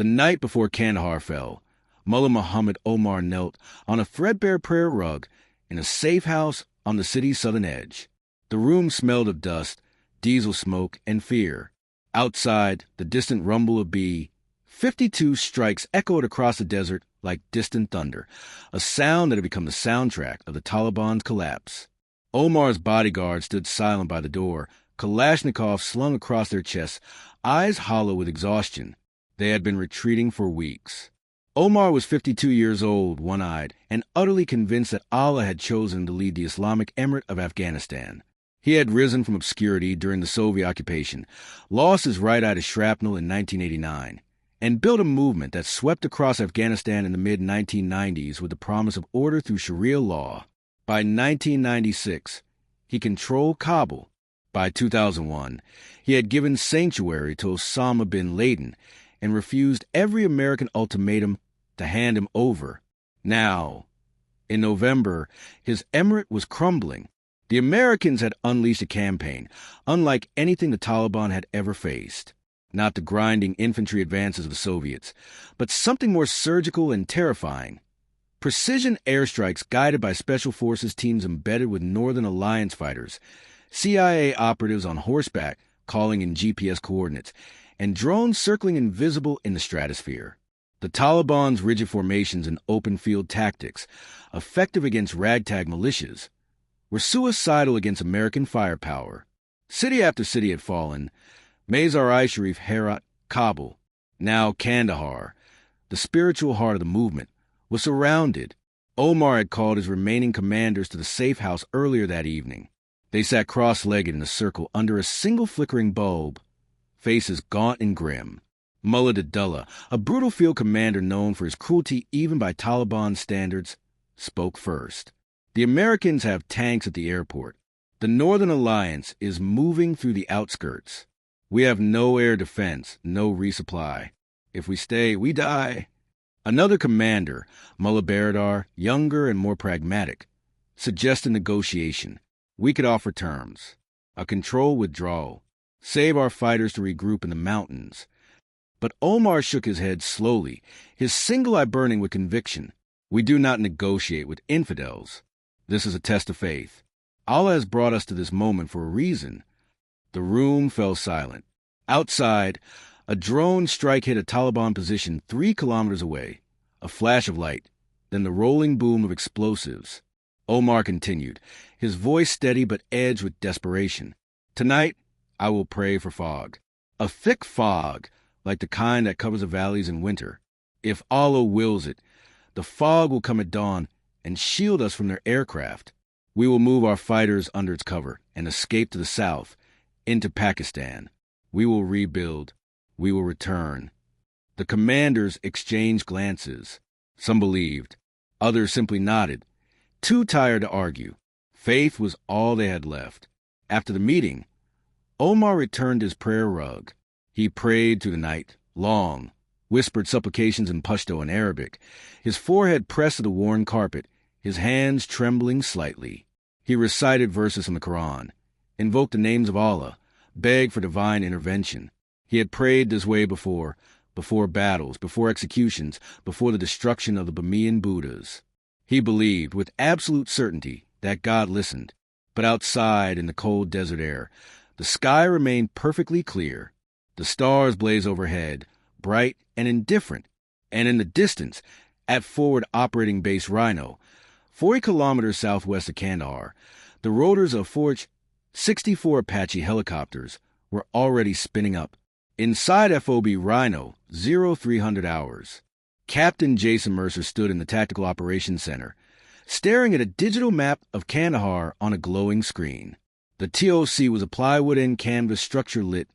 The night before Kandahar fell, Mullah Omar knelt on a threadbare prayer rug in a safe house on the city's southern edge. The room smelled of dust, diesel smoke, and fear. Outside, the distant rumble of B-52 strikes echoed across the desert like distant thunder, a sound that had become the soundtrack of the Taliban's collapse. Omar's bodyguard stood silent by the door, Kalashnikovs slung across their chests, eyes hollow with exhaustion. They had been retreating for weeks. Omar was 52 years old, one-eyed, and utterly convinced that Allah had chosen to lead the Islamic Emirate of Afghanistan. He had risen from obscurity during the Soviet occupation, lost his right eye to shrapnel in 1989, and built a movement that swept across Afghanistan in the mid-1990s with the promise of order through Sharia law. By 1996, he controlled Kabul. By 2001, he had given sanctuary to Osama bin Laden and refused every American ultimatum to hand him over. Now, in November, his emirate was crumbling. The Americans had unleashed a campaign unlike anything the Taliban had ever faced. Not the grinding infantry advances of the Soviets, but something more surgical and terrifying. Precision airstrikes guided by special forces teams embedded with Northern Alliance fighters, CIA operatives on horseback calling in GPS coordinates, and drones circling invisible in the stratosphere. The Taliban's rigid formations and open-field tactics, effective against ragtag militias, were suicidal against American firepower. City after city had fallen. Mazar-i-Sharif, Herat, Kabul, now Kandahar, the spiritual heart of the movement, was surrounded. Omar had called his remaining commanders to the safe house earlier that evening. They sat cross-legged in a circle under a single flickering bulb, faces gaunt and grim. Mullah Omar, a brutal field commander known for his cruelty even by Taliban standards, spoke first. The Americans have tanks at the airport. The Northern Alliance is moving through the outskirts. We have no air defense, no resupply. If we stay, we die. Another commander, Mullah Baradar, younger and more pragmatic, suggested negotiation. We could offer terms. A controlled withdrawal. Save our fighters to regroup in the mountains. But Omar shook his head slowly, his single eye burning with conviction. We do not negotiate with infidels. This is a test of faith. Allah has brought us to this moment for a reason. The room fell silent. Outside, a drone strike hit a Taliban position 3 kilometers away. A flash of light, then the rolling boom of explosives. Omar continued, his voice steady but edged with desperation. Tonight, I will pray for fog. A thick fog, like the kind that covers the valleys in winter. If Allah wills it, the fog will come at dawn and shield us from their aircraft. We will move our fighters under its cover and escape to the south, into Pakistan. We will rebuild. We will return. The commanders exchanged glances. Some believed. Others simply nodded, too tired to argue. Faith was all they had left. After the meeting, Omar returned to his prayer rug. He prayed through the night, long, whispered supplications in Pashto and Arabic, his forehead pressed to the worn carpet, his hands trembling slightly. He recited verses from the Quran, invoked the names of Allah, begged for divine intervention. He had prayed this way before battles, before executions, before the destruction of the Bamiyan Buddhas. He believed with absolute certainty that God listened. But outside in the cold desert air, the sky remained perfectly clear. The stars blazed overhead, bright and indifferent, and in the distance, at Forward Operating Base Rhino, 40 kilometers southwest of Kandahar, the rotors of Forge 64 Apache helicopters were already spinning up. Inside FOB Rhino, 0300 hours, Captain Jason Mercer stood in the Tactical Operations Center, staring at a digital map of Kandahar on a glowing screen. The TOC was a plywood and canvas structure lit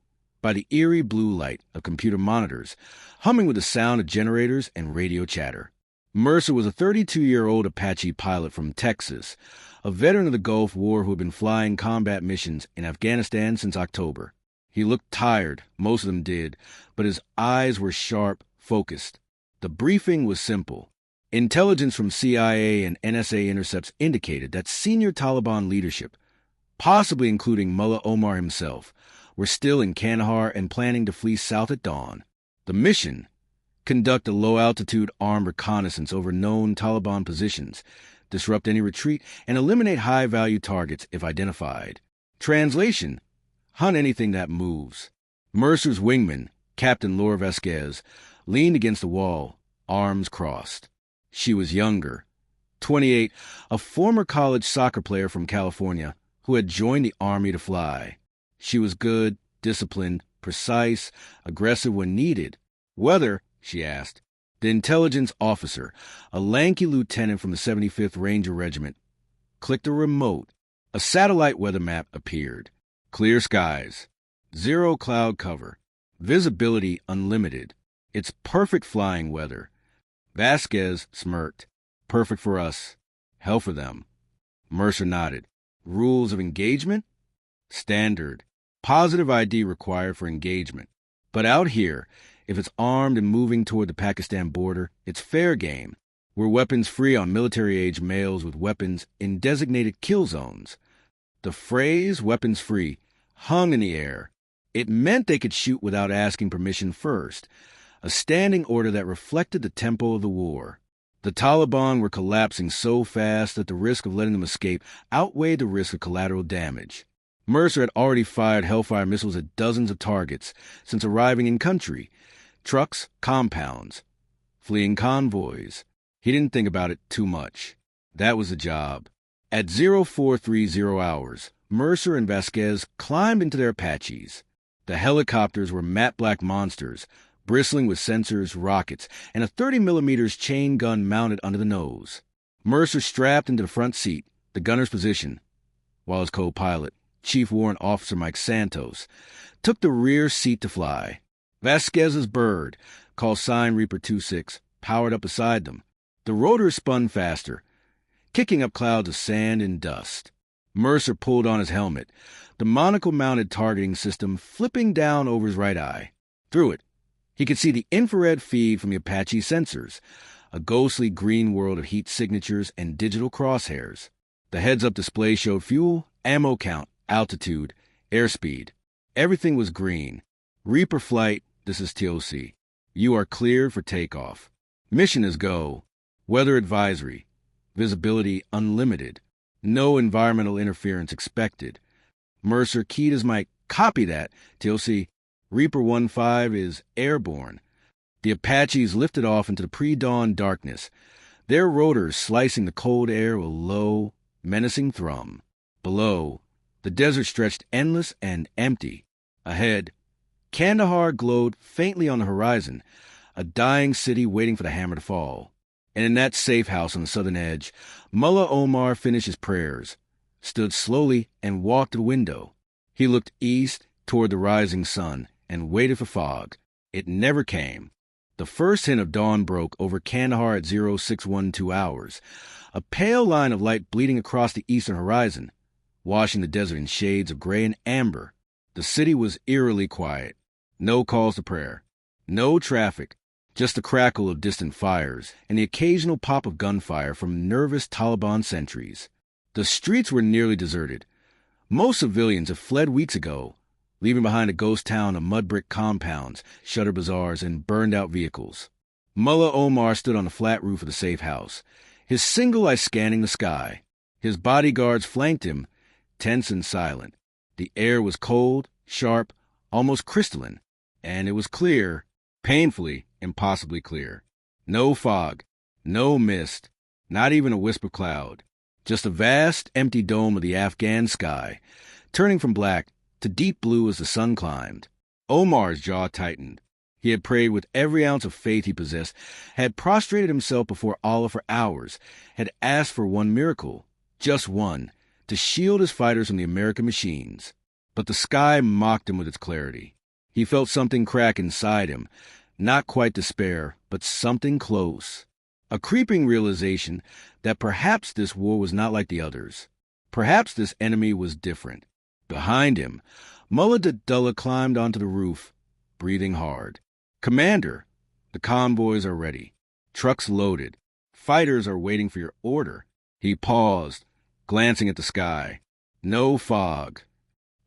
by the eerie blue light of computer monitors, humming with the sound of generators and radio chatter. Mercer was a 32-year-old Apache pilot from Texas, a veteran of the Gulf War who had been flying combat missions in Afghanistan since October. He looked tired, most of them did, but his eyes were sharp, focused. The briefing was simple. Intelligence from CIA and NSA intercepts indicated that senior Taliban leadership, possibly including Mullah Omar himself, were still in Kandahar and planning to flee south at dawn. The mission, conduct a low-altitude armed reconnaissance over known Taliban positions, disrupt any retreat, and eliminate high-value targets if identified. Translation: hunt anything that moves. Mercer's wingman, Captain Laura Vasquez, leaned against the wall, arms crossed. She was younger, 28, a former college soccer player from California who had joined the Army to fly. She was good, disciplined, precise, aggressive when needed. Whether, she asked. The intelligence officer, a lanky lieutenant from the 75th Ranger Regiment, clicked a remote. A satellite weather map appeared. Clear skies. Zero cloud cover. Visibility unlimited. It's perfect flying weather. Vasquez smirked. Perfect for us. Hell for them. Mercer nodded. Rules of engagement? Standard. Positive ID required for engagement. But out here, if it's armed and moving toward the Pakistan border, it's fair game. We're weapons-free on military-age males with weapons in designated kill zones. The phrase weapons-free hung in the air. It meant they could shoot without asking permission first, a standing order that reflected the tempo of the war. The Taliban were collapsing so fast that the risk of letting them escape outweighed the risk of collateral damage. Mercer had already fired Hellfire missiles at dozens of targets since arriving in country. Trucks, compounds, fleeing convoys. He didn't think about it too much. That was the job. At 0430 hours, Mercer and Vasquez climbed into their Apaches. The helicopters were matte black monsters, bristling with sensors, rockets, and a 30mm chain gun mounted under the nose. Mercer strapped into the front seat, the gunner's position, while his co-pilot, Chief Warrant Officer Mike Santos, took the rear seat to fly. Vasquez's bird, called Sign Reaper 26, powered up beside them. The rotors spun faster, kicking up clouds of sand and dust. Mercer pulled on his helmet, the monocle-mounted targeting system flipping down over his right eye. Through it, he could see the infrared feed from the Apache sensors, a ghostly green world of heat signatures and digital crosshairs. The heads-up display showed fuel, ammo count, altitude, airspeed. Everything was green. Reaper flight, this is TOC. You are cleared for takeoff. Mission is go. Weather advisory. Visibility unlimited. No environmental interference expected. Mercer keyed his mic. Copy that. TOC. Reaper 15 is airborne. The Apaches lifted off into the pre-dawn darkness, their rotors slicing the cold air with a low, menacing thrum. Below, the desert stretched endless and empty. Ahead, Kandahar glowed faintly on the horizon, a dying city waiting for the hammer to fall. And in that safe house on the southern edge, Mullah Omar finished his prayers, stood slowly, and walked to the window. He looked east toward the rising sun and waited for fog. It never came. The first hint of dawn broke over Kandahar at 0612 hours, a pale line of light bleeding across the eastern horizon, washing the desert in shades of gray and amber. The city was eerily quiet. No calls to prayer. No traffic. Just the crackle of distant fires and the occasional pop of gunfire from nervous Taliban sentries. The streets were nearly deserted. Most civilians had fled weeks ago, leaving behind a ghost town of mud brick compounds, shutter bazaars, and burned-out vehicles. Mullah Omar stood on the flat roof of the safe house, his single eye scanning the sky. His bodyguards flanked him, tense and silent. The air was cold, sharp, almost crystalline, and it was clear, painfully, impossibly clear. No fog, no mist, not even a wisp of cloud. Just a vast, empty dome of the Afghan sky, turning from black to deep blue as the sun climbed. Omar's jaw tightened. He had prayed with every ounce of faith he possessed, had prostrated himself before Allah for hours, had asked for one miracle, just one, to shield his fighters from the American machines. But the sky mocked him with its clarity. He felt something crack inside him, not quite despair, but something close. A creeping realization that perhaps this war was not like the others. Perhaps this enemy was different. Behind him, Mullah Abdullah climbed onto the roof, breathing hard. Commander, the convoys are ready. Trucks loaded. Fighters are waiting for your order. He paused, glancing at the sky. No fog.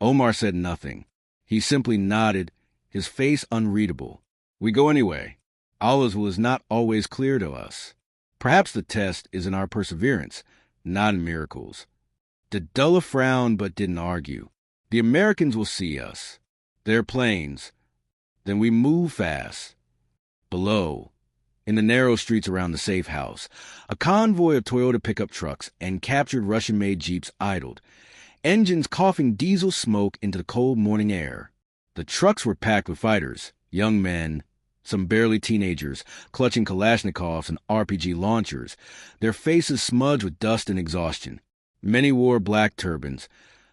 Omar said nothing. He simply nodded, his face unreadable. We go anyway. Allah's will is not always clear to us. Perhaps the test is in our perseverance, not in miracles. Dadullah frowned but didn't argue. The Americans will see us. Their planes. Then we move fast. Below, in the narrow streets around the safe house, a convoy of Toyota pickup trucks and captured Russian-made Jeeps idled, engines coughing diesel smoke into the cold morning air. The trucks were packed with fighters, young men, some barely teenagers, clutching Kalashnikovs and RPG launchers, their faces smudged with dust and exhaustion. Many wore black turbans,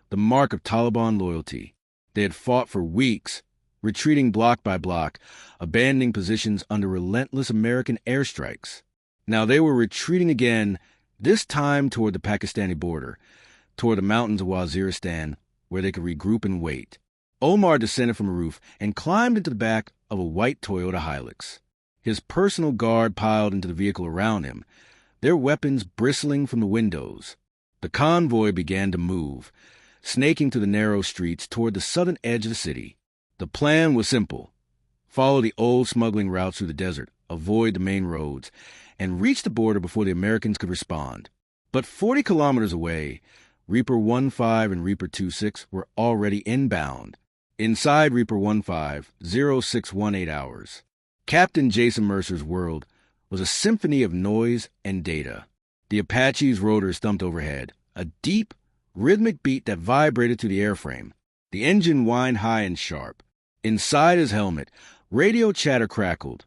the mark of Taliban loyalty. They had fought for weeks, retreating block by block, abandoning positions under relentless American airstrikes. Now they were retreating again, this time toward the Pakistani border, toward the mountains of Waziristan, where they could regroup and wait. Omar descended from a roof and climbed into the back of a white Toyota Hilux. His personal guard piled into the vehicle around him, their weapons bristling from the windows. The convoy began to move, snaking through the narrow streets toward the southern edge of the city. The plan was simple. Follow the old smuggling routes through the desert, avoid the main roads, and reach the border before the Americans could respond. But 40 kilometers away, Reaper 15 and Reaper 26 were already inbound. Inside Reaper 15, 0618 hours. Captain Jason Mercer's world was a symphony of noise and data. The Apache's rotors thumped overhead, a deep, rhythmic beat that vibrated through the airframe. The engine whined high and sharp. Inside his helmet, radio chatter crackled.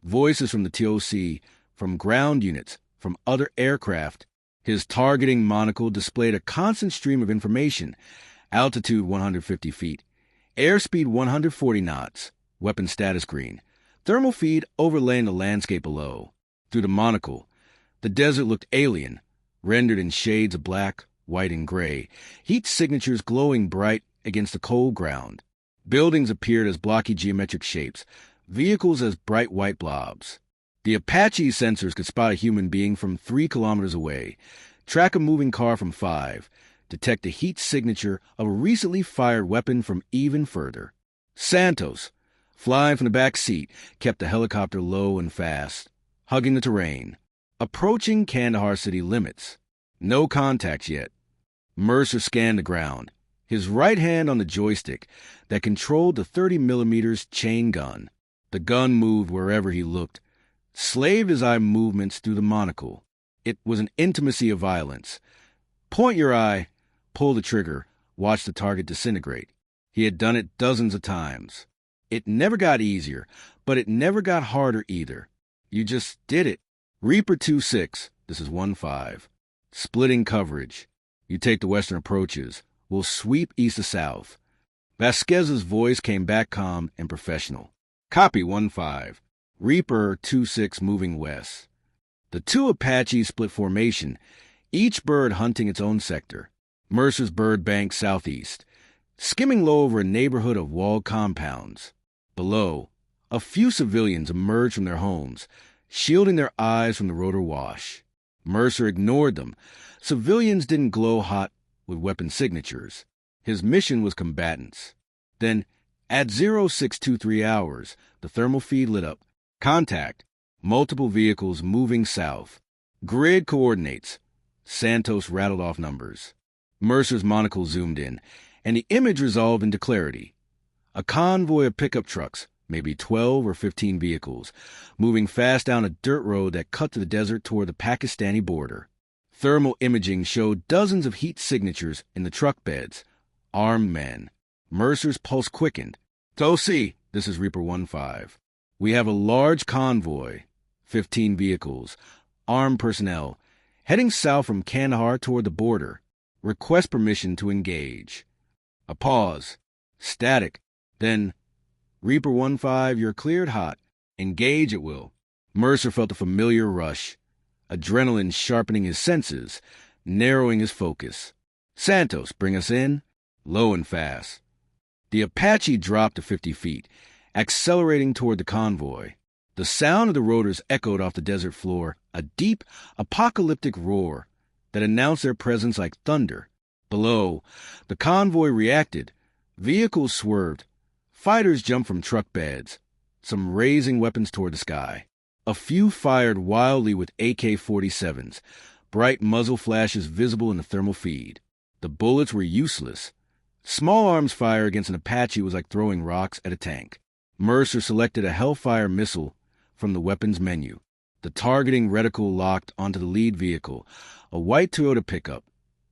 Voices from the TOC, from ground units, from other aircraft. His targeting monocle displayed a constant stream of information. Altitude 150 feet. Airspeed 140 knots. Weapon status green. Thermal feed overlaying the landscape below. Through the monocle, the desert looked alien, rendered in shades of black, white, and gray, heat signatures glowing bright against the cold ground. Buildings appeared as blocky geometric shapes, vehicles as bright white blobs. The Apache sensors could spot a human being from 3 kilometers away, track a moving car from 5, detect the heat signature of a recently fired weapon from even further. Santos, flying from the back seat, kept the helicopter low and fast, hugging the terrain. Approaching Kandahar city limits. No contacts yet. Mercer scanned the ground, his right hand on the joystick that controlled the 30mm chain gun. The gun moved wherever he looked, slaved his eye movements through the monocle. It was an intimacy of violence. Point your eye, pull the trigger, watch the target disintegrate. He had done it dozens of times. It never got easier, but it never got harder either. You just did it. Reaper 26, this is 15. Splitting coverage. You take the western approaches. We'll sweep east to south. Vasquez's voice came back calm and professional. Copy 15. Reaper 26 moving west. The two Apaches split formation, each bird hunting its own sector. Mercer's bird banked southeast, skimming low over a neighborhood of walled compounds. Below, a few civilians emerged from their homes, shielding their eyes from the rotor wash. Mercer ignored them. Civilians didn't glow hot with weapon signatures. His mission was combatants. Then, at 0623 hours, the thermal feed lit up. Contact. Multiple vehicles moving south. Grid coordinates. Santos rattled off numbers. Mercer's monocle zoomed in, and the image resolved into clarity. A convoy of pickup trucks, maybe 12 or 15 vehicles, moving fast down a dirt road that cut to the desert toward the Pakistani border. Thermal imaging showed dozens of heat signatures in the truck beds. Armed men. Mercer's pulse quickened. TOC, this is Reaper 15. We have a large convoy, 15 vehicles, armed personnel, heading south from Kandahar toward the border. Request permission to engage. A pause. Static. Then, Reaper 15, you're cleared hot. Engage at will. Mercer felt a familiar rush, adrenaline sharpening his senses, narrowing his focus. Santos, bring us in. Low and fast. The Apache dropped to 50 feet, accelerating toward the convoy. The sound of the rotors echoed off the desert floor, a deep, apocalyptic roar that announced their presence like thunder. Below, the convoy reacted. Vehicles swerved. Fighters jumped from truck beds. some raising weapons toward the sky. A few fired wildly with AK-47s, bright muzzle flashes visible in the thermal feed. The bullets were useless. Small arms fire against an Apache was like throwing rocks at a tank. Mercer selected a Hellfire missile from the weapons menu. The targeting reticle locked onto the lead vehicle, a white Toyota pickup,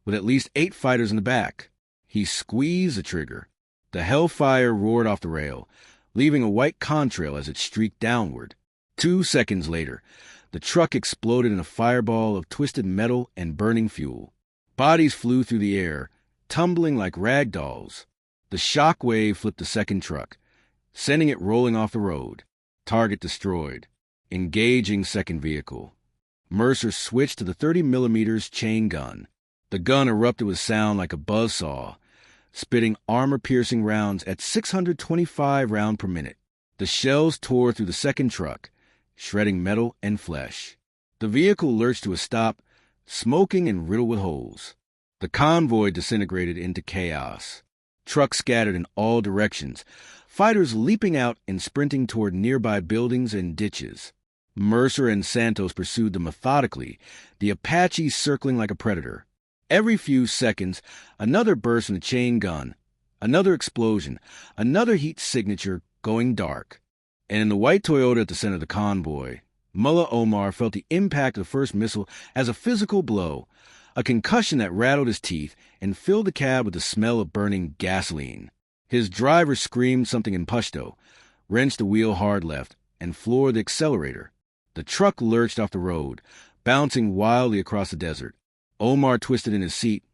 with at least 8 fighters in the back. He squeezed the trigger. The Hellfire roared off the rail, leaving a white contrail as it streaked downward. 2 seconds later, the truck exploded in a fireball of twisted metal and burning fuel. Bodies flew through the air, tumbling like rag dolls. The shock wave flipped the second truck, sending it rolling off the road. Target destroyed. Engaging second vehicle. Mercer switched to the 30mm chain gun. The gun erupted with sound like a buzzsaw, spitting armor-piercing rounds at 625 rounds per minute. The shells tore through the second truck, shredding metal and flesh. The vehicle lurched to a stop, smoking and riddled with holes. The convoy disintegrated into chaos. Trucks scattered in all directions, fighters leaping out and sprinting toward nearby buildings and ditches. Mercer and Santos pursued them methodically, the Apaches circling like a predator. Every few seconds, another burst from the chain gun, another explosion, another heat signature going dark. And in the white Toyota at the center of the convoy, Mullah Omar felt the impact of the first missile as a physical blow, a concussion that rattled his teeth and filled the cab with the smell of burning gasoline. His driver screamed something in Pashto, wrenched the wheel hard left, and floored the accelerator. The truck lurched off the road, bouncing wildly across the desert. Omar twisted in his seat,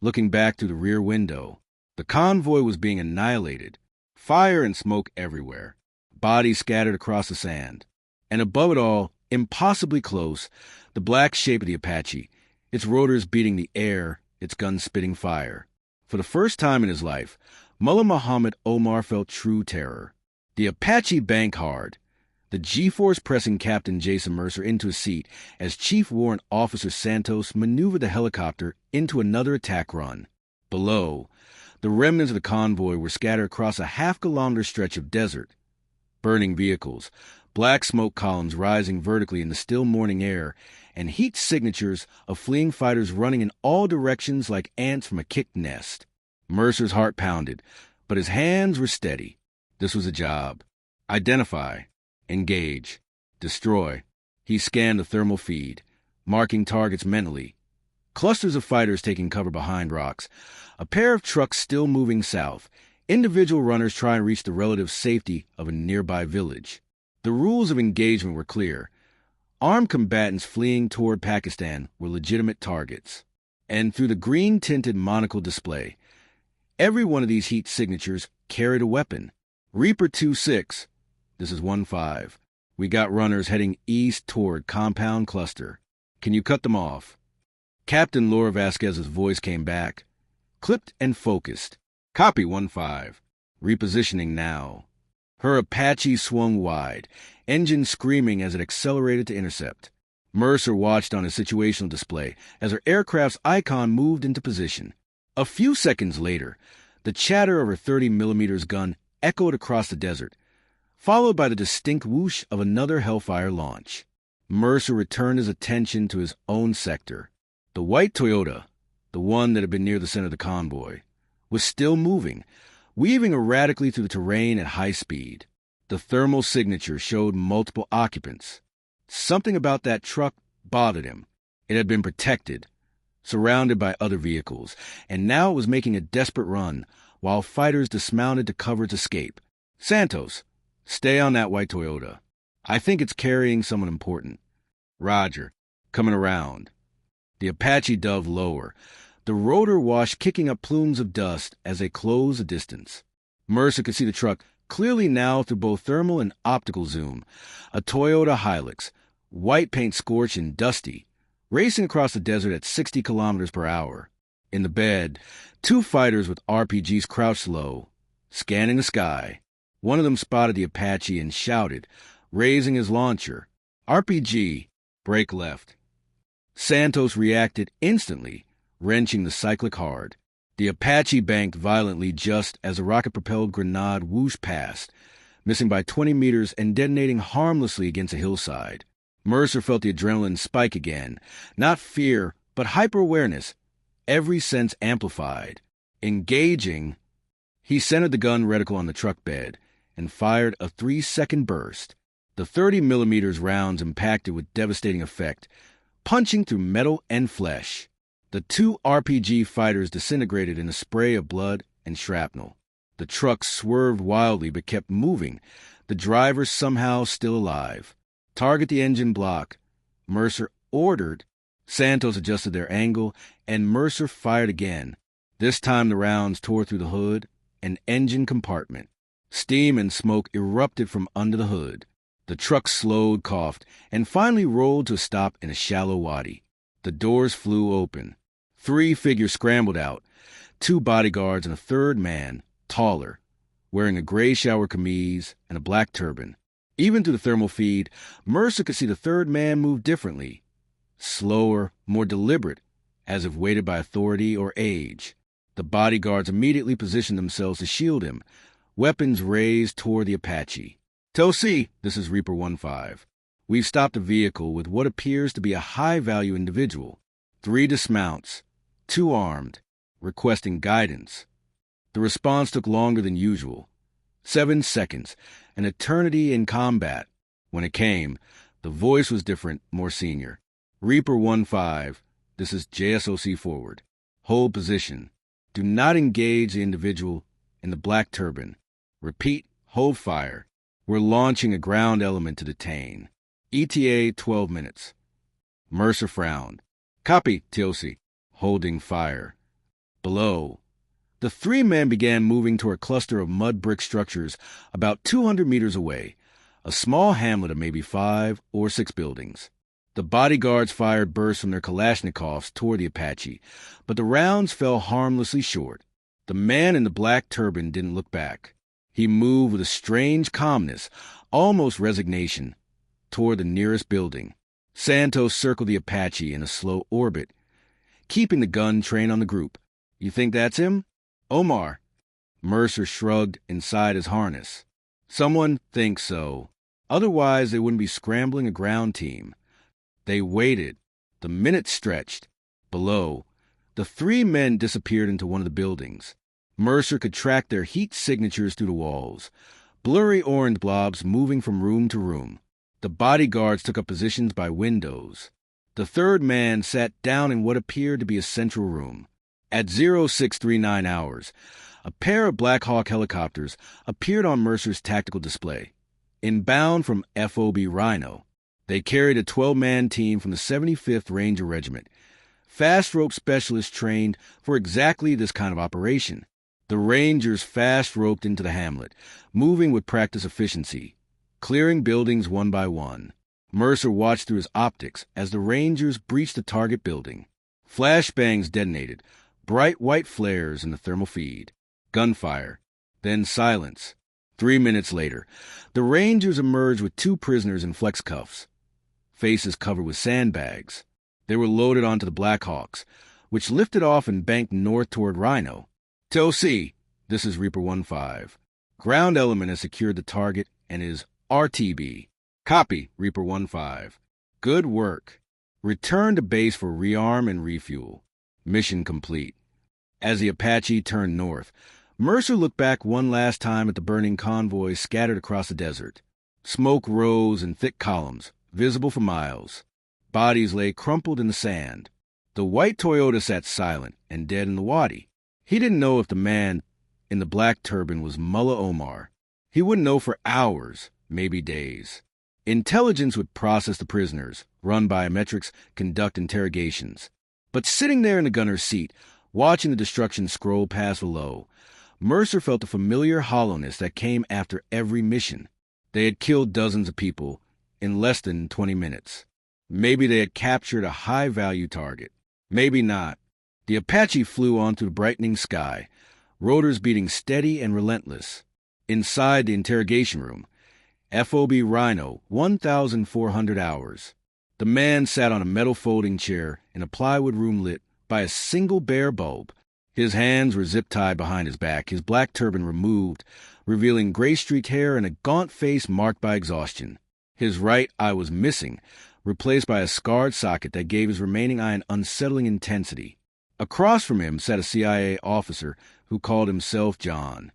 looking back through the rear window. The convoy was being annihilated. Fire and smoke everywhere. Bodies scattered across the sand. And above it all, impossibly close, the black shape of the Apache, its rotors beating the air, its guns spitting fire. For the first time in his life, Mullah Omar felt true terror. The Apache banked hard, the G-force pressing Captain Jason Mercer into his seat as Chief Warrant Officer Santos maneuvered the helicopter into another attack run. Below, the remnants of the convoy were scattered across a half-kilometer stretch of desert. Burning vehicles, black smoke columns rising vertically in the still morning air, and heat signatures of fleeing fighters running in all directions like ants from a kicked nest. Mercer's heart pounded, but his hands were steady. This was a job. Identify. Engage. Destroy. He scanned the thermal feed, marking targets mentally. Clusters of fighters taking cover behind rocks. A pair of trucks still moving south. Individual runners trying to reach the relative safety of a nearby village. The rules of engagement were clear. Armed combatants fleeing toward Pakistan were legitimate targets. And through the green-tinted monocle display, every one of these heat signatures carried a weapon. Reaper 2-6. This is 1-5. We got runners heading east toward Compound Cluster. Can you cut them off? Captain Laura Vasquez's voice came back, clipped and focused. Copy 1-5. Repositioning now. Her Apache swung wide, engine screaming as it accelerated to intercept. Mercer watched on a situational display as her aircraft's icon moved into position. A few seconds later, the chatter of her 30mm gun echoed across the desert, followed by the distinct whoosh of another Hellfire launch. Mercer returned his attention to his own sector. The white Toyota, the one that had been near the center of the convoy, was still moving, weaving erratically through the terrain at high speed. The thermal signature showed multiple occupants. Something about that truck bothered him. It had been protected, surrounded by other vehicles, and now it was making a desperate run, while fighters dismounted to cover its escape. Santos, stay on that white Toyota. I think it's carrying someone important. Roger, coming around. The Apache dove lower, the rotor wash kicking up plumes of dust as they closed the distance. Mercer could see the truck clearly now through both thermal and optical zoom. A Toyota Hilux, white paint scorched and dusty, racing across the desert at 60 kilometers per hour. In the bed, 2 fighters with RPGs crouched low, scanning the sky. One of them spotted the Apache and shouted, raising his launcher. RPG, brake left. Santos reacted instantly, wrenching the cyclic hard. The Apache banked violently just as a rocket-propelled grenade whooshed past, missing by 20 meters and detonating harmlessly against a hillside. Mercer felt the adrenaline spike again. Not fear, but hyper-awareness. Every sense amplified. Engaging, he centered the gun reticle on the truck bed and fired a 3-second burst. The 30mm rounds impacted with devastating effect, punching through metal and flesh. The 2 RPG fighters disintegrated in a spray of blood and shrapnel. The truck swerved wildly but kept moving, the driver somehow still alive. Target the engine block, Mercer ordered. Santos adjusted their angle, and Mercer fired again. This time the rounds tore through the hood and engine compartment. Steam and smoke erupted from under the hood. The truck slowed, coughed, and finally rolled to a stop in a shallow wadi. The doors flew open. 3 figures scrambled out, 2 bodyguards and a third man, taller, wearing a gray shower camise and a black turban. Even through the thermal feed, Mercer could see the third man move differently. Slower, more deliberate, as if weighted by authority or age. The bodyguards immediately positioned themselves to shield him, weapons raised toward the Apache. "Tosi, this is Reaper 1-5. We've stopped a vehicle with what appears to be a high-value individual. 3 dismounts, 2 armed, requesting guidance." The response took longer than usual. 7 seconds, an eternity in combat. When it came, the voice was different, more senior. "Reaper 1-5, this is JSOC forward. Hold position. Do not engage the individual in the black turban. Repeat, hold fire. We're launching a ground element to detain. ETA 12 minutes. Mercer frowned. "Copy, TOC. Holding fire." Below, the 3 men began moving toward a cluster of mud brick structures about 200 meters away, a small hamlet of maybe 5 or 6 buildings. The bodyguards fired bursts from their Kalashnikovs toward the Apache, but the rounds fell harmlessly short. The man in the black turban didn't look back. He moved with a strange calmness, almost resignation, toward the nearest building. Santos circled the Apache in a slow orbit, keeping the gun trained on the group. "You think that's him?" "Omar." Mercer shrugged inside his harness. "Someone thinks so. Otherwise, they wouldn't be scrambling a ground team." They waited. The minutes stretched. Below, the 3 men disappeared into one of the buildings. Mercer could track their heat signatures through the walls, blurry orange blobs moving from room to room. The bodyguards took up positions by windows. The third man sat down in what appeared to be a central room. At 0639 hours, a pair of Black Hawk helicopters appeared on Mercer's tactical display. Inbound from FOB Rhino, they carried a 12-man team from the 75th Ranger Regiment, fast rope specialists trained for exactly this kind of operation. The Rangers fast roped into the hamlet, moving with practice efficiency, clearing buildings one by one. Mercer watched through his optics as the Rangers breached the target building. Flashbangs detonated, bright white flares in the thermal feed. Gunfire, then silence. 3 minutes later, the Rangers emerged with 2 prisoners in flex cuffs, faces covered with sandbags. They were loaded onto the Blackhawks, which lifted off and banked north toward Rhino. "TOC, this is Reaper 1-5. Ground element has secured the target and is RTB. Copy, Reaper 1-5. Good work. Return to base for rearm and refuel. Mission complete." As the Apache turned north, Mercer looked back one last time at the burning convoys scattered across the desert. Smoke rose in thick columns, visible for miles. Bodies lay crumpled in the sand. The white Toyota sat silent and dead in the wadi. He didn't know if the man in the black turban was Mullah Omar. He wouldn't know for hours, maybe days. Intelligence would process the prisoners, run biometrics, conduct interrogations. But sitting there in the gunner's seat, watching the destruction scroll past below, Mercer felt the familiar hollowness that came after every mission. They had killed dozens of people in less than 20 minutes. Maybe they had captured a high-value target. Maybe not. The Apache flew on through the brightening sky, rotors beating steady and relentless. Inside the interrogation room, FOB Rhino, 1,400 hours. The man sat on a metal folding chair in a plywood room lit by a single bare bulb. His hands were zip-tied behind his back, his black turban removed, revealing gray-streaked hair and a gaunt face marked by exhaustion. His right eye was missing, replaced by a scarred socket that gave his remaining eye an unsettling intensity. Across from him sat a CIA officer who called himself John.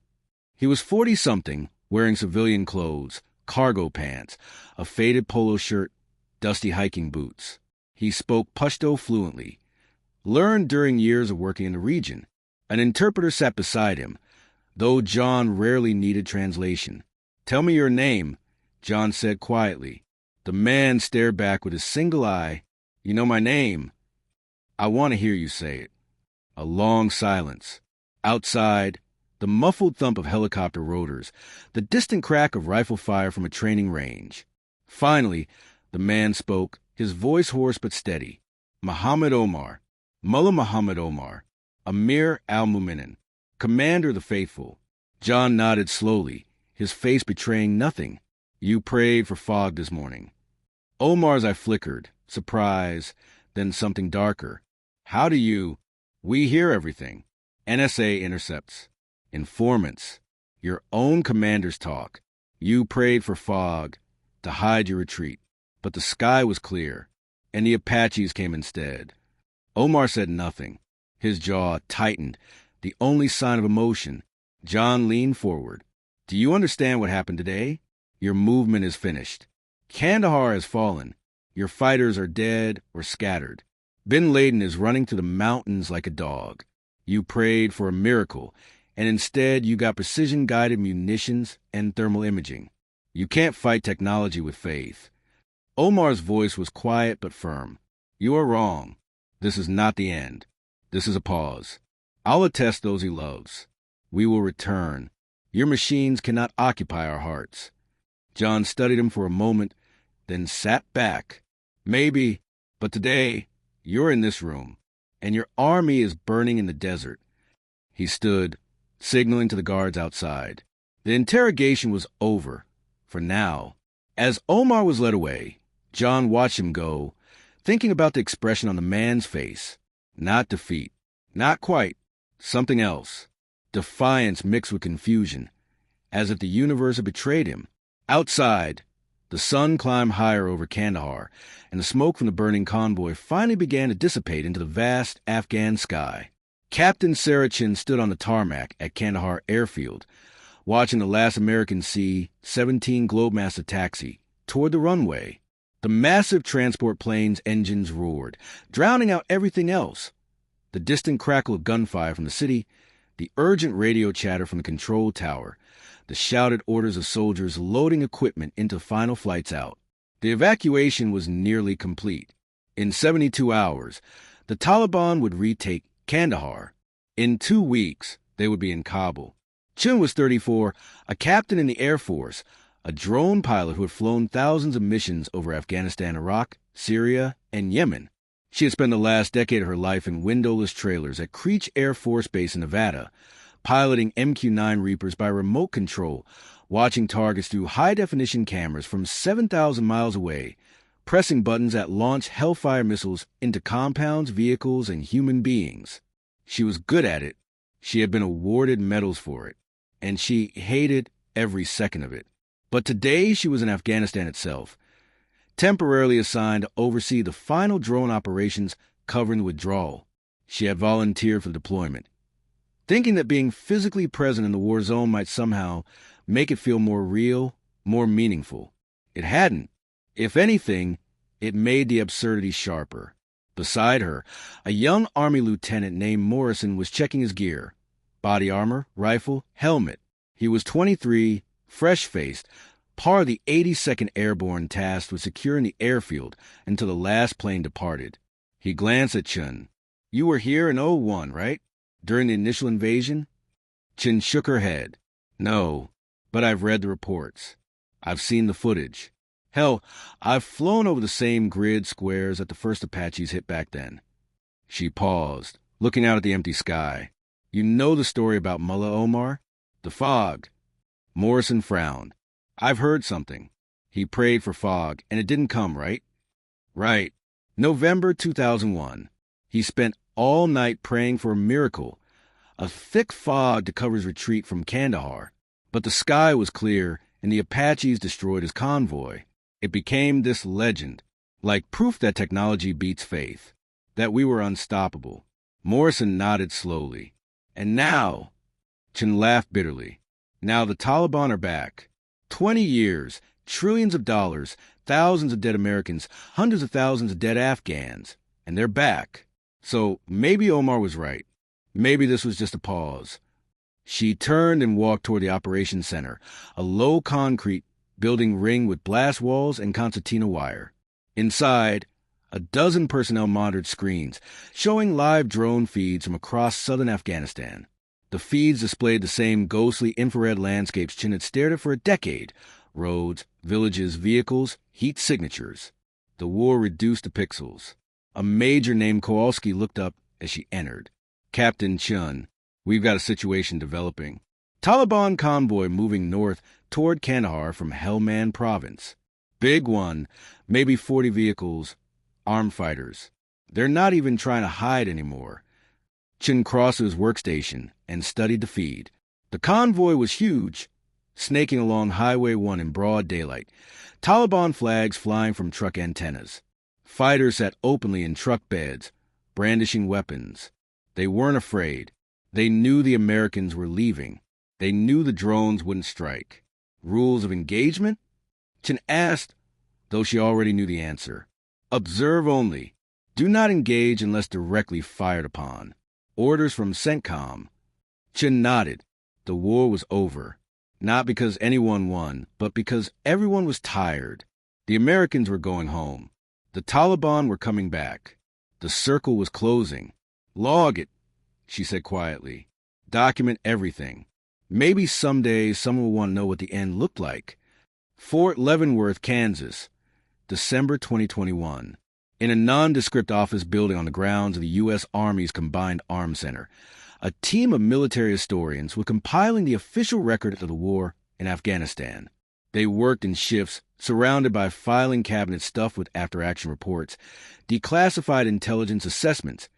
He was 40-something, wearing civilian clothes, cargo pants, a faded polo shirt, dusty hiking boots. He spoke Pashto fluently, learned during years of working in the region. An interpreter sat beside him, though John rarely needed translation. "Tell me your name," John said quietly. The man stared back with his single eye. "You know my name?" "I want to hear you say it." A long silence. Outside, the muffled thump of helicopter rotors, the distant crack of rifle fire from a training range. Finally, the man spoke, his voice hoarse but steady. "Muhammad Omar, Mullah Muhammad Omar, Amir al-Mu'minin, Commander of the Faithful." John nodded slowly, his face betraying nothing. "You prayed for fog this morning." Omar's eye flickered, surprise, then something darker. "How do you—" "We hear everything. NSA intercepts. Informants. Your own commanders talk. You prayed for fog to hide your retreat, but the sky was clear, and the Apaches came instead." Omar said nothing. His jaw tightened, the only sign of emotion. John leaned forward. "Do you understand what happened today? Your movement is finished. Kandahar has fallen. Your fighters are dead or scattered. Bin Laden is running to the mountains like a dog. You prayed for a miracle, and instead you got precision-guided munitions and thermal imaging. You can't fight technology with faith." Omar's voice was quiet but firm. "You are wrong. This is not the end. This is a pause. I'll attest those he loves. We will return. Your machines cannot occupy our hearts." John studied him for a moment, then sat back. "Maybe, but today you're in this room, and your army is burning in the desert." He stood, signaling to the guards outside. The interrogation was over, for now. As Omar was led away, John watched him go, thinking about the expression on the man's face. Not defeat. Not quite. Something else. Defiance mixed with confusion, as if the universe had betrayed him. Outside, the sun climbed higher over Kandahar, and the smoke from the burning convoy finally began to dissipate into the vast Afghan sky. Captain Sarachin stood on the tarmac at Kandahar Airfield, watching the last American C-17 Globemaster taxi toward the runway. The massive transport plane's engines roared, drowning out everything else. The distant crackle of gunfire from the city, the urgent radio chatter from the control tower, the shouted orders of soldiers loading equipment into final flights out. The evacuation was nearly complete. In 72 hours, the Taliban would retake Kandahar. In 2 weeks, they would be in Kabul. Chun was 34, a captain in the Air Force, a drone pilot who had flown thousands of missions over Afghanistan, Iraq, Syria, and Yemen. She had spent the last decade of her life in windowless trailers at Creech Air Force Base in Nevada, piloting MQ-9 Reapers by remote control, watching targets through high-definition cameras from 7,000 miles away, pressing buttons that launched Hellfire missiles into compounds, vehicles, and human beings. She was good at it. She had been awarded medals for it, and she hated every second of it. But today she was in Afghanistan itself, temporarily assigned to oversee the final drone operations covering the withdrawal. She had volunteered for the deployment, thinking that being physically present in the war zone might somehow make it feel more real, more meaningful. It hadn't. If anything, it made the absurdity sharper. Beside her, a young Army lieutenant named Morrison was checking his gear. Body armor, rifle, helmet. He was 23, fresh-faced, part of the 82nd Airborne tasked with securing the airfield until the last plane departed. He glanced at Chun. "You were here in '01, right? During the initial invasion?" Chun shook her head. "No, but I've read the reports. I've seen the footage. Hell, I've flown over the same grid squares that the first Apaches hit back then." She paused, looking out at the empty sky. "You know the story about Mullah Omar? The fog." Morrison frowned. "I've heard something. He prayed for fog, and it didn't come, right?" "Right. November 2001. He spent all night praying for a miracle, a thick fog to cover his retreat from Kandahar. But the sky was clear, and the Apaches destroyed his convoy. It became this legend, like proof that technology beats faith, that we were unstoppable. Morrison nodded slowly. And now, Chin laughed bitterly. Now the Taliban are back. 20 years, trillions of dollars, thousands of dead Americans, hundreds of thousands of dead Afghans. And they're back. So maybe Omar was right. Maybe this was just a pause. She turned and walked toward the operations center, a low concrete building ringed with blast walls and concertina wire. Inside, a dozen personnel monitored screens, showing live drone feeds from across southern Afghanistan. The feeds displayed the same ghostly infrared landscapes Chin had stared at for a decade. Roads, villages, vehicles, heat signatures. The war reduced to pixels. A major named Kowalski looked up as she entered. Captain Chun, we've got a situation developing. Taliban convoy moving north toward Kandahar from Helmand province. Big one, maybe 40 vehicles, armed fighters. They're not even trying to hide anymore. Chin crossed his workstation and studied the feed. The convoy was huge, snaking along Highway 1 in broad daylight, Taliban flags flying from truck antennas. Fighters sat openly in truck beds, brandishing weapons. They weren't afraid. They knew the Americans were leaving. They knew the drones wouldn't strike. Rules of engagement? Chin asked, though she already knew the answer. Observe only. Do not engage unless directly fired upon. Orders from CENTCOM. Chin nodded. The war was over. Not because anyone won, but because everyone was tired. The Americans were going home. The Taliban were coming back. The circle was closing. Log it, she said quietly. Document everything. Maybe someday someone will want to know what the end looked like. Fort Leavenworth, Kansas, December 2021. In a nondescript office building on the grounds of the U.S. Army's Combined Arms Center, a team of military historians were compiling the official record of the war in Afghanistan. They worked in shifts, surrounded by filing cabinets stuffed with after-action reports, declassified intelligence assessments,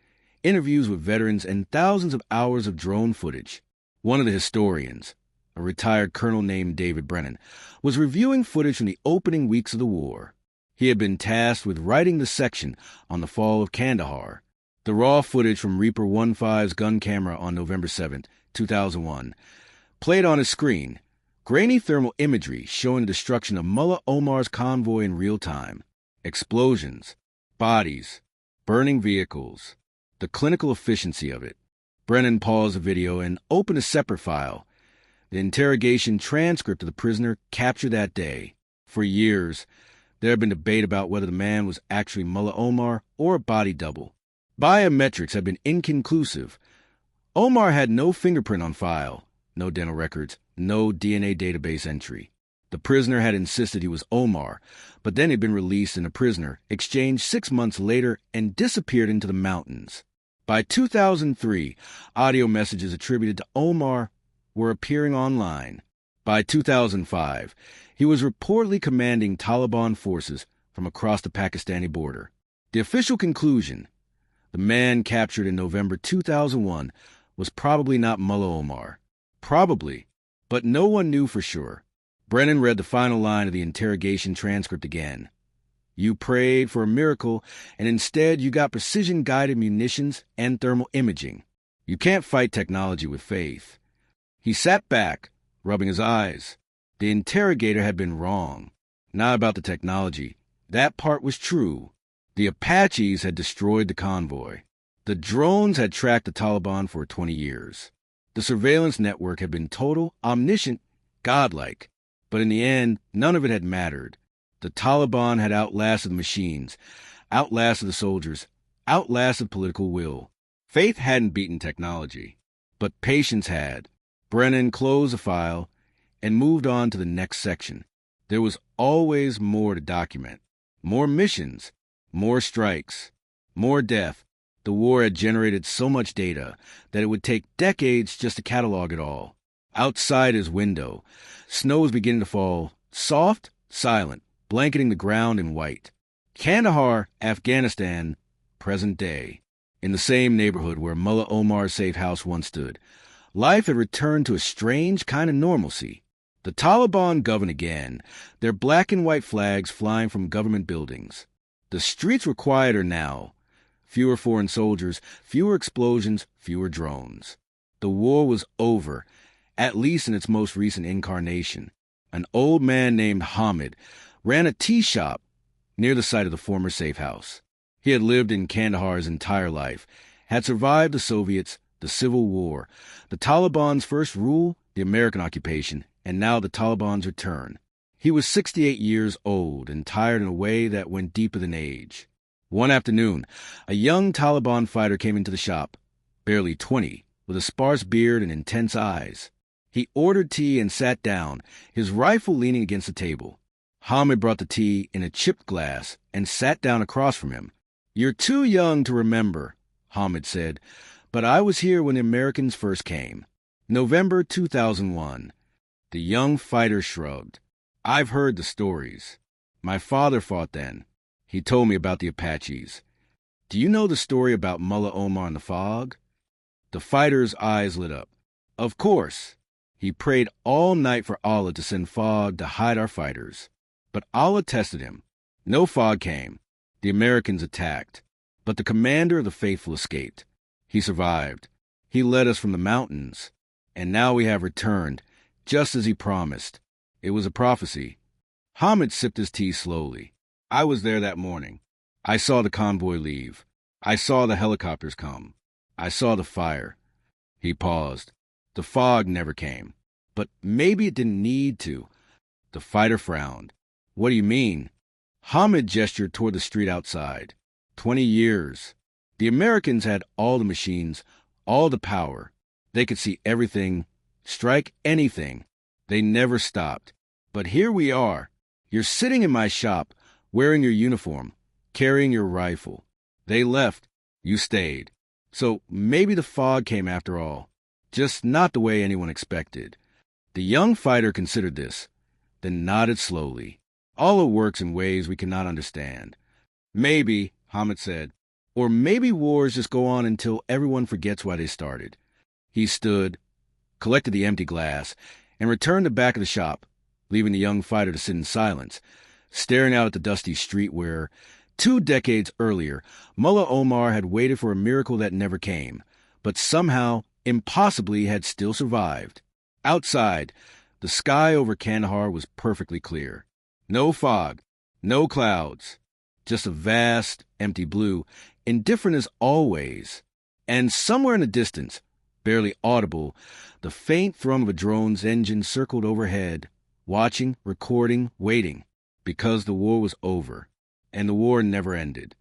interviews with veterans, and thousands of hours of drone footage. One of the historians, a retired colonel named David Brennan, was reviewing footage from the opening weeks of the war. He had been tasked with writing the section on the fall of Kandahar. The raw footage from Reaper 1.5's gun camera on November 7, 2001, played on his screen, grainy thermal imagery showing the destruction of Mullah Omar's convoy in real time. Explosions, bodies, burning vehicles, the clinical efficiency of it. Brennan paused the video and opened a separate file. The interrogation transcript of the prisoner captured that day. For years, there had been debate about whether the man was actually Mullah Omar or a body double. Biometrics had been inconclusive. Omar had no fingerprint on file, no dental records, no DNA database entry. The prisoner had insisted he was Omar, but then he'd been released and a prisoner, exchanged 6 months later, and disappeared into the mountains. By 2003, audio messages attributed to Omar were appearing online. By 2005, he was reportedly commanding Taliban forces from across the Pakistani border. The official conclusion, the man captured in November 2001, was probably not Mullah Omar. Probably, but no one knew for sure. Brennan read the final line of the interrogation transcript again. You prayed for a miracle, and instead you got precision-guided munitions and thermal imaging. You can't fight technology with faith. He sat back, rubbing his eyes. The interrogator had been wrong. Not about the technology. That part was true. The Apaches had destroyed the convoy. The drones had tracked the Taliban for 20 years. The surveillance network had been total, omniscient, godlike. But in the end, none of it had mattered. The Taliban had outlasted the machines, outlasted the soldiers, outlasted political will. Faith hadn't beaten technology, but patience had. Brennan closed the file and moved on to the next section. There was always more to document. More missions, more strikes, more death. The war had generated so much data that it would take decades just to catalog it all. Outside his window, snow was beginning to fall, soft, silent, blanketing the ground in white. Kandahar, Afghanistan, present day. In the same neighborhood where Mullah Omar's safe house once stood, life had returned to a strange kind of normalcy. The Taliban govern again, their black and white flags flying from government buildings. The streets were quieter now. Fewer foreign soldiers, fewer explosions, fewer drones. The war was over, at least in its most recent incarnation. An old man named Hamid ran a tea shop near the site of the former safe house. He had lived in Kandahar his entire life, had survived the Soviets, the Civil War, the Taliban's first rule, the American occupation, and now the Taliban's return. He was 68 years old and tired in a way that went deeper than age. One afternoon, a young Taliban fighter came into the shop, barely 20, with a sparse beard and intense eyes. He ordered tea and sat down, his rifle leaning against the table. Hamid brought the tea in a chipped glass and sat down across from him. "You're too young to remember," Hamid said, "but I was here when the Americans first came. November 2001. The young fighter shrugged. "I've heard the stories. My father fought then. He told me about the Apaches. Do you know the story about Mullah Omar and the fog?" The fighter's eyes lit up. "Of course. He prayed all night for Allah to send fog to hide our fighters. But Allah tested him. No fog came. The Americans attacked. But the commander of the faithful escaped. He survived. He led us from the mountains. And now we have returned, just as he promised. It was a prophecy." Hamid sipped his tea slowly. "I was there that morning. I saw the convoy leave. I saw the helicopters come. I saw the fire." He paused. "The fog never came. But maybe it didn't need to." The fighter frowned. "What do you mean?" Hamid gestured toward the street outside. 20 years. The Americans had all the machines, all the power. They could see everything, strike anything. They never stopped. But here we are. You're sitting in my shop, wearing your uniform, carrying your rifle. They left. You stayed. So maybe the fog came after all. Just not the way anyone expected." The young fighter considered this, then nodded slowly. "Allah works in ways we cannot understand." "Maybe," Hamid said. "Or maybe wars just go on until everyone forgets why they started." He stood, collected the empty glass, and returned to the back of the shop, leaving the young fighter to sit in silence, staring out at the dusty street where, 2 decades earlier, Mullah Omar had waited for a miracle that never came, but somehow, impossibly, had still survived. Outside, the sky over Kandahar was perfectly clear. No fog, no clouds, just a vast, empty blue, indifferent as always. And somewhere in the distance, barely audible, the faint thrum of a drone's engine circled overhead, watching, recording, waiting, because the war was over, and the war never ended.